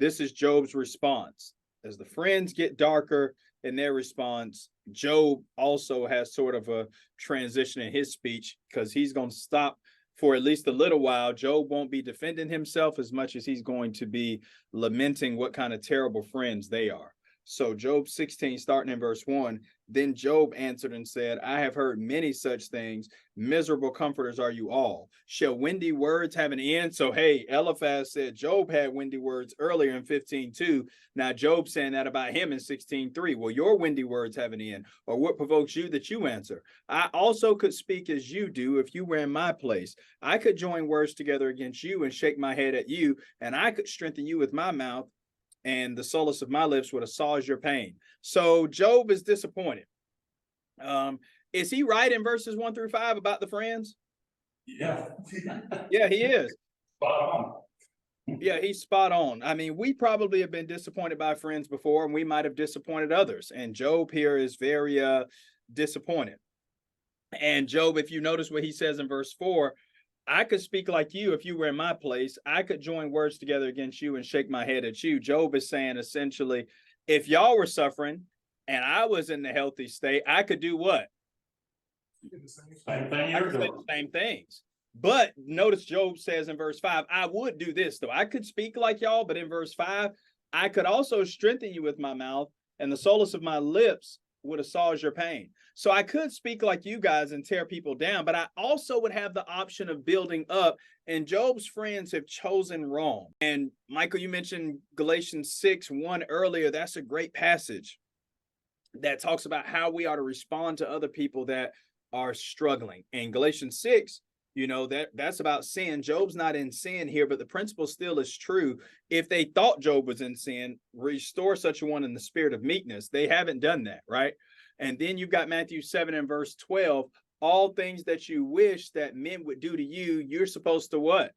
this is Job's response. As the friends get darker in their response, Job also has sort of a transition in his speech because he's going to stop for at least a little while. Job won't be defending himself as much as he's going to be lamenting what kind of terrible friends they are. So Job 16, starting in verse 1, then Job answered and said, I have heard many such things. Miserable comforters are you all. Shall windy words have an end? So, hey, Eliphaz said Job had windy words earlier in 15:2. Now Job saying that about him in 16:3. Well, your windy words have an end. Or what provokes you that you answer? I also could speak as you do if you were in my place. I could join words together against you and shake my head at you, and I could strengthen you with my mouth, and the solace of my lips would assuage your pain. So Job is disappointed. Is he right in verses 1-5 about the friends? Yeah. Yeah, he is. Spot on. Yeah, he's spot on. I mean, we probably have been disappointed by friends before, and we might have disappointed others. And Job here is very disappointed. And Job, if you notice what he says in verse 4, I could speak like you if you were in my place. I could join words together against you and shake my head at you. Job is saying essentially, if y'all were suffering and I was in the healthy state, I could do what? Same thing I you're could say doing. the same things. But notice Job says in verse 5, I would do this though. I could speak like y'all, but in verse 5, I could also strengthen you with my mouth, and the solace of my lips would assuage your pain. So I could speak like you guys and tear people down, but I also would have the option of building up. And Job's friends have chosen wrong. And Michael, you mentioned Galatians 6:1 earlier. That's a great passage that talks about how we ought to respond to other people that are struggling. And Galatians 6, you know, that's about sin. Job's not in sin here, but the principle still is true. If they thought Job was in sin, restore such a one in the spirit of meekness. They haven't done that, right? And then you've got Matthew 7 and verse 12. All things that you wish that men would do to you, you're supposed to what?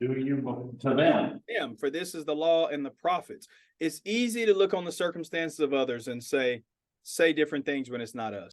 Do you to them? For this is the law and the prophets. It's easy to look on the circumstances of others and say different things when it's not us.